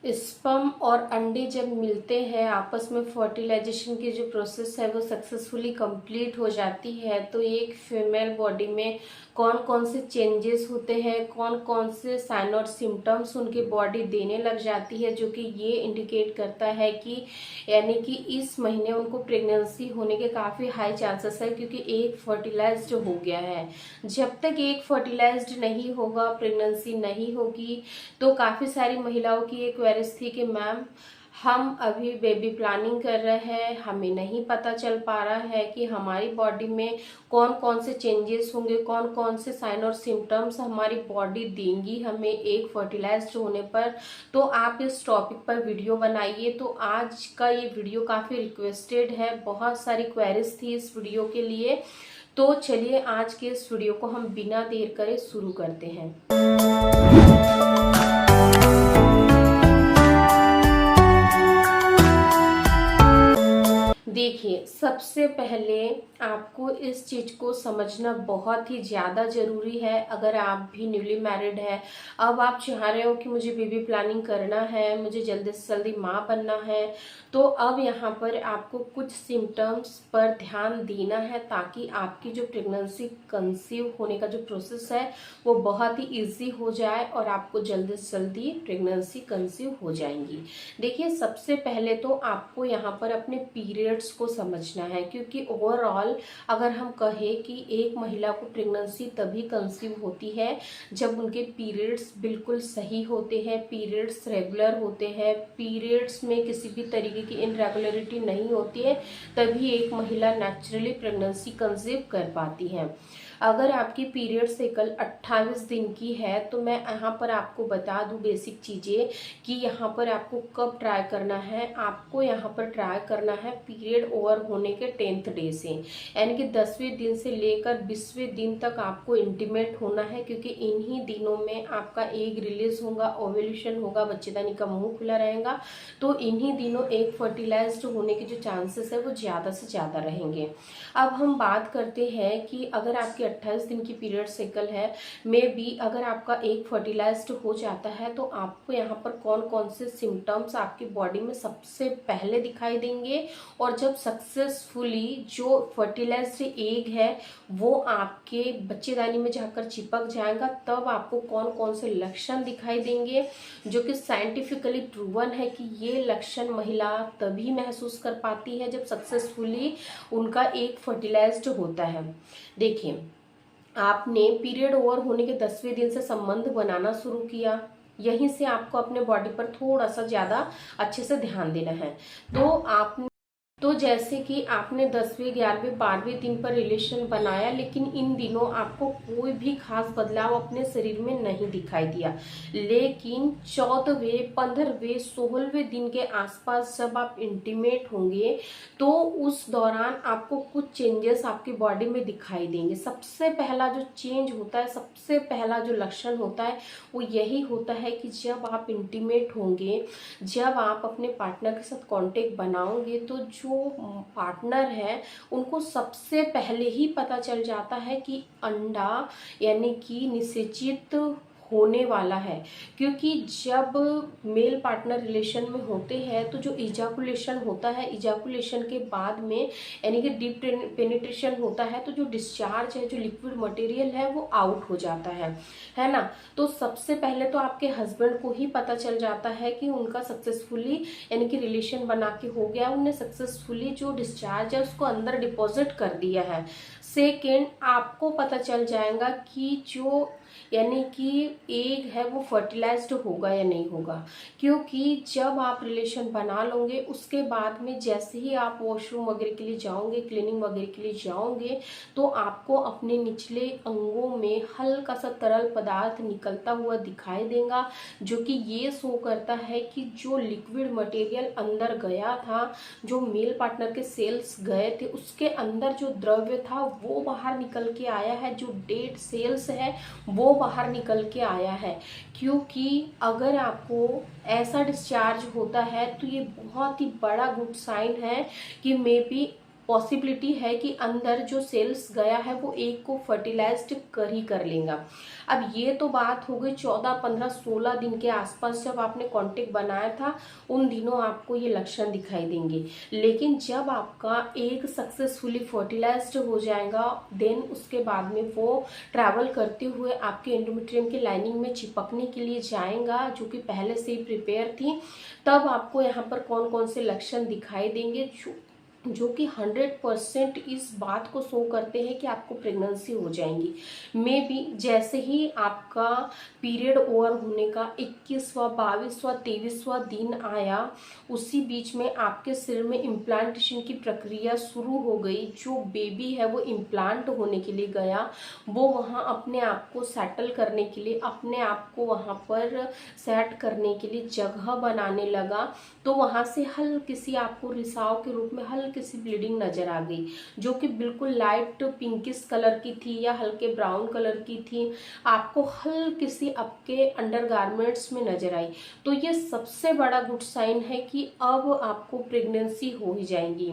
Sperm और अंडे जब मिलते हैं आपस में, फर्टिलाइजेशन की जो प्रोसेस है वो सक्सेसफुली कंप्लीट हो जाती है। तो एक फीमेल बॉडी में कौन कौन से चेंजेस होते हैं, कौन कौन से साइन और सिम्टम्स उनकी बॉडी देने लग जाती है, जो कि ये इंडिकेट करता है कि यानी कि इस महीने उनको प्रेगनेंसी होने के काफ़ी हाई चांसेस है, क्योंकि एक फर्टिलाइज्ड हो गया है। जब तक एक फर्टिलाइज्ड नहीं होगा, प्रेगनेंसी नहीं होगी, तो काफ़ी सारी महिलाओं की एक क्वेरीज थी कि मैम हम अभी बेबी प्लानिंग कर रहे हैं, हमें नहीं पता चल पा रहा है कि हमारी बॉडी में कौन कौन से चेंजेस होंगे, कौन कौन से साइन और सिम्टम्स हमारी बॉडी देंगी हमें एक फर्टिलाइज्ड होने पर। तो आप इस टॉपिक पर वीडियो बनाइए। तो आज का ये वीडियो काफ़ी रिक्वेस्टेड है, बहुत सारी क्वेरीज थी इस वीडियो के लिए। तो चलिए आज के इस वीडियो को हम बिना देर करे शुरू करते हैं। देखिए, सबसे पहले आपको इस चीज को समझना बहुत ही ज्यादा जरूरी है। अगर आप भी न्यूली मैरिड है, अब आप चाह रहे हो कि मुझे बेबी प्लानिंग करना है, मुझे जल्दी से जल्दी माँ बनना है, तो अब यहाँ पर आपको कुछ सिम्टम्स पर ध्यान देना है, ताकि आपकी जो प्रेगनेंसी कंसीव होने का जो प्रोसेस है वो बहुत ही इजी हो जाए और आपको जल्दी से जल्दी प्रेगनेंसी कंसीव हो जाएंगी। देखिए, सबसे पहले तो आपको यहाँ पर अपने पीरियड्स को समझना है, क्योंकि ओवरऑल अगर हम कहें कि एक महिला को प्रेगनेंसी तभी कंसीव होती है जब उनके पीरियड्स बिल्कुल सही होते हैं, पीरियड्स रेगुलर होते हैं, पीरियड्स में किसी भी तरीके की इनरेगुलरिटी नहीं होती है, तभी एक महिला नेचुरली प्रेगनेंसी कंसीव कर पाती है। अगर आपकी पीरियड साइकिल 28 दिन की है, तो मैं यहाँ पर आपको बता दूं बेसिक चीज़ें कि यहाँ पर आपको कब ट्राई करना है। आपको यहाँ पर ट्राई करना है पीरियड ओवर होने के 10th डे से, यानी कि 10वें दिन से लेकर 20वें दिन तक आपको इंटीमेट होना है, क्योंकि इन्हीं दिनों में आपका एग रिलीज होगा, ओव्यूलेशन होगा, बच्चेदानी का मुंह खुला रहेगा। तो इन्हीं दिनों एग फर्टिलाइज्ड होने के जो चांसेस है वो ज़्यादा से ज़्यादा रहेंगे। अब हम बात करते हैं कि अगर आपकी 28 दिन की पीरियड साइकिल है, मे बी अगर आपका एग फर्टिलाइज्ड हो जाता है, तो आपको यहाँ पर कौन कौन से सिम्टम्स आपकी बॉडी में सबसे पहले दिखाई देंगे, और जब सक्सेसफुली जो फर्टिलाइज्ड एग है वो आपके बच्चेदानी में जाकर चिपक जाएगा, तब आपको कौन कौन से लक्षण दिखाई देंगे, जो कि साइंटिफिकली प्रूवन है कि ये लक्षण महिला तभी महसूस कर पाती है जब सक्सेसफुली उनका एग फर्टिलाइज्ड होता है। देखिए, आपने पीरियड ओवर होने के 10वें दिन से संबंध बनाना शुरू किया, यहीं से आपको अपने बॉडी पर थोड़ा सा ज्यादा अच्छे से ध्यान देना है। तो जैसे कि आपने 10वें 11वें 12वें दिन पर रिलेशन बनाया, लेकिन इन दिनों आपको कोई भी खास बदलाव अपने शरीर में नहीं दिखाई दिया, लेकिन 14वें 15वें 16वें दिन के आसपास जब आप इंटीमेट होंगे, तो उस दौरान आपको कुछ चेंजेस आपकी बॉडी में दिखाई देंगे। सबसे पहला जो चेंज होता है, सबसे पहला जो लक्षण होता है वो यही होता है कि जब आप इंटीमेट होंगे, जब आप अपने पार्टनर के साथ कांटेक्ट बनाओगे, तो जो पार्टनर है उनको सबसे पहले ही पता चल जाता है कि अंडा यानी कि निषेचित होने वाला है। क्योंकि जब मेल पार्टनर रिलेशन में होते हैं, तो जो इजाकुलेशन होता है, इजाकुलेशन के बाद में यानी कि डीप पेनिट्रेशन होता है, तो जो डिस्चार्ज है, जो लिक्विड मटेरियल है वो आउट हो जाता है ना। तो सबसे पहले तो आपके हस्बैंड को ही पता चल जाता है कि उनका सक्सेसफुली यानी कि रिलेशन बना के हो गया, उन्हें सक्सेसफुली जो डिस्चार्ज है उसको अंदर डिपॉजिट कर दिया है। सेकेंड, आपको पता चल जाएगा कि जो यानी कि एग है वो फर्टिलाइज्ड होगा या नहीं होगा, क्योंकि जब आप रिलेशन बना लोगे उसके बाद में जैसे ही आप वॉशरूम वगैरह के लिए जाओगे, क्लीनिंग वगैरह के लिए जाओगे, तो आपको अपने निचले अंगों में हल्का सा तरल पदार्थ निकलता हुआ दिखाई देगा, जो कि ये शो करता है कि जो लिक्विड मटेरियल अंदर गया था, जो मेल पार्टनर के सेल्स गए थे, उसके अंदर जो द्रव्य था वो बाहर निकल के आया है, जो डेड सेल्स है वो बाहर निकल के आया है। क्योंकि अगर आपको ऐसा डिस्चार्ज होता है तो ये बहुत ही बड़ा गुड साइन है कि मे बी पॉसिबिलिटी है कि अंदर जो सेल्स गया है वो एग को फर्टिलाइज्ड कर लेगा। अब ये तो बात हो गई 14, 15, 16 दिन के आसपास जब आपने कॉन्टेक्ट बनाया था, उन दिनों आपको ये लक्षण दिखाई देंगे। लेकिन जब आपका एग सक्सेसफुली फर्टिलाइज्ड हो जाएगा, देन उसके बाद में वो ट्रैवल करते हुए आपके एंडोमेट्रियम की लाइनिंग में चिपकने के लिए जाएगा, जो कि पहले से ही प्रिपेयर थी। तब आपको यहाँ पर कौन कौन से लक्षण दिखाई देंगे जो कि 100% इस बात को शो करते हैं कि आपको प्रेगनेंसी हो जाएंगी। मे बी जैसे ही आपका पीरियड ओवर होने का 21वां, 22वां, 23वां दिन आया, उसी बीच में आपके सिर में इम्प्लांटेशन की प्रक्रिया शुरू हो गई। जो बेबी है वो इम्प्लांट होने के लिए गया, वो वहाँ अपने आप को सेटल करने के लिए, अपने आप को वहाँ पर सेट करने के लिए जगह बनाने लगा। तो वहाँ से हल्की सी आपको रिसाव के रूप में हल्की सी ब्लीडिंग नजर आ गई, जो कि बिल्कुल लाइट पिंकिश कलर की थी या हल्के ब्राउन कलर की थी। आपको हल्की सी आपके अंडरगारमेंट्स में नजर आई। तो ये सबसे बड़ा गुड साइन है कि अब आपको प्रेगनेंसी हो ही जाएंगी।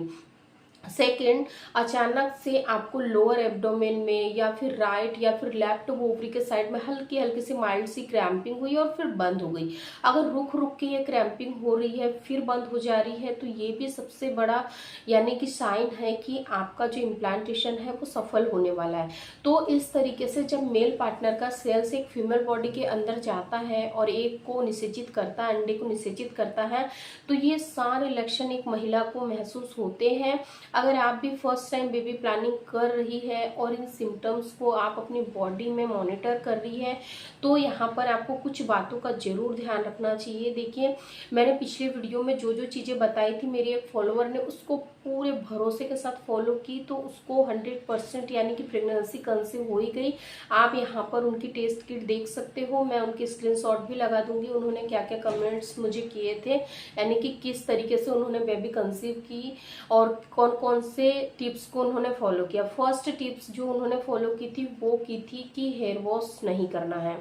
सेकेंड, अचानक से आपको लोअर एब्डोमेन में या फिर राइट या फिर लेफ्ट ओवरी के साइड में हल्की हल्की सी माइल्ड सी क्रैम्पिंग हुई और फिर बंद हो गई। अगर रुक रुक के ये क्रैम्पिंग हो रही है फिर बंद हो जा रही है, तो ये भी सबसे बड़ा यानी कि साइन है कि आपका जो इम्प्लांटेशन है वो सफल होने वाला है। तो इस तरीके से जब मेल पार्टनर का सेल्स एक फीमेल बॉडी के अंदर जाता है और एक को निषेचित करता है, अंडे को निषेचित करता है, तो ये सारे लक्षण एक महिला को महसूस होते हैं। अगर आप भी फर्स्ट टाइम बेबी प्लानिंग कर रही है और इन सिम्टम्स को आप अपनी बॉडी में मॉनिटर कर रही है, तो यहाँ पर आपको कुछ बातों का जरूर ध्यान रखना चाहिए। देखिए, मैंने पिछले वीडियो में जो जो चीज़ें बताई थी, मेरे एक फॉलोअर ने उसको पूरे भरोसे के साथ फॉलो की, तो उसको 100% यानी कि प्रेगनेंसी कंसीव हो ही गई। आप यहाँ पर उनकी टेस्ट किट देख सकते हो, मैं उनकी स्क्रीनशॉट भी लगा दूंगी, उन्होंने क्या क्या कमेंट्स मुझे किए थे, यानी कि किस तरीके से उन्होंने बेबी कंसीव की और कौन कौन से टिप्स को उन्होंने फॉलो किया। फर्स्ट टिप्स जो उन्होंने फॉलो की थी वो की थी कि हेयर वॉश नहीं करना है।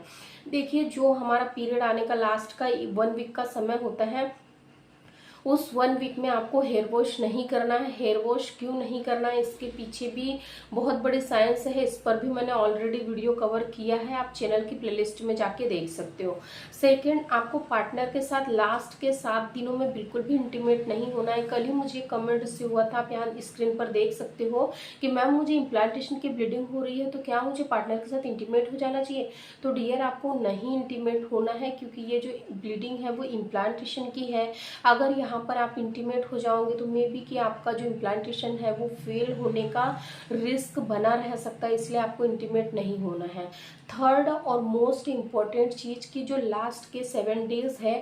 देखिए, जो हमारा पीरियड आने का लास्ट का 1 वीक का समय होता है, उस 1 वीक में आपको हेयर वॉश नहीं करना है। हेयर वॉश क्यों नहीं करना है, इसके पीछे भी बहुत बड़ी साइंस है, इस पर भी मैंने ऑलरेडी वीडियो कवर किया है, आप चैनल की प्लेलिस्ट में जाके देख सकते हो। सेकंड, आपको पार्टनर के साथ लास्ट के 7 दिनों में बिल्कुल भी इंटीमेट नहीं होना है। कल ही मुझे कमेंट रिसीव हुआ था, आप यहाँ स्क्रीन पर देख सकते हो कि मैम मुझे इम्प्लांटेशन की ब्लीडिंग हो रही है, तो क्या मुझे पार्टनर के साथ इंटीमेट हो जाना चाहिए? तो डियर, आपको नहीं इंटीमेट होना है, क्योंकि ये जो ब्लीडिंग है वो इम्प्लांटेशन की है। अगर यहाँ पर आप इंटीमेट हो जाओगे तो मे बी कि आपका जो इम्प्लांटेशन है वो फेल होने का रिस्क बना रह सकता है, इसलिए आपको इंटीमेट नहीं होना है। थर्ड और मोस्ट इम्पॉर्टेंट चीज़ की जो लास्ट के 7 डेज है,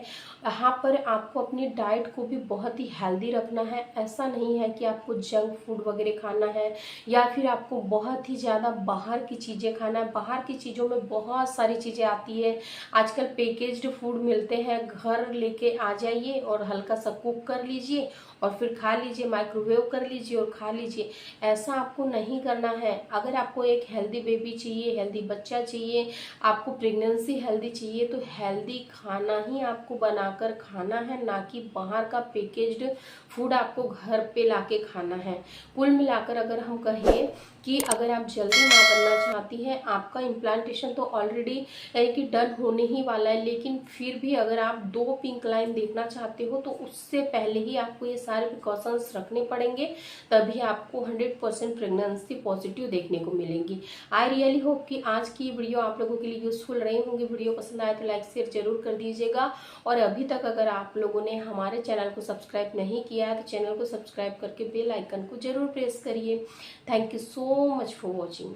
यहाँ पर आपको अपनी डाइट को भी बहुत ही हेल्दी रखना है। ऐसा नहीं है कि आपको जंक फूड वगैरह खाना है या फिर आपको बहुत ही ज़्यादा बाहर की चीज़ें खाना है। बाहर की चीज़ों में बहुत सारी चीज़ें आती है, आजकल पैकेज्ड फूड मिलते हैं, घर लेके आ जाइए और हल्का सा कुक कर लीजिए और फिर खा लीजिए, माइक्रोवेव कर लीजिए और खा लीजिए। ऐसा आपको नहीं करना है। अगर आपको एक हेल्दी बेबी चाहिए, हेल्दी बच्चा चाहिए, आपको प्रेगनेंसी हेल्दी चाहिए, तो हेल्दी खाना ही आपको बनाकर खाना है, ना कि बाहर का पैकेज्ड फूड आपको घर पे लाके खाना है। कुल मिलाकर अगर हम कहें कि अगर आप जल्दी ना करना चाहती हैं, आपका इम्प्लांटेशन तो ऑलरेडी यानी कि डन होने ही वाला है, लेकिन फिर भी अगर आप 2 पिंक लाइन देखना चाहते हो तो उससे पहले ही आपको ये सारे प्रिकॉशंस रखने पड़ेंगे, तभी आपको 100% प्रेगनेंसी पॉजिटिव देखने को मिलेंगी। आई रियली होप कि आज की वीडियो आप लोगों के लिए यूजफुल रही होंगी। वीडियो पसंद आए तो लाइक शेयर जरूर कर दीजिएगा, और अभी तक अगर आप लोगों ने हमारे चैनल को सब्सक्राइब नहीं किया है तो चैनल को सब्सक्राइब करके बेल आइकन को जरूर प्रेस करिए। Thank you so much for watching.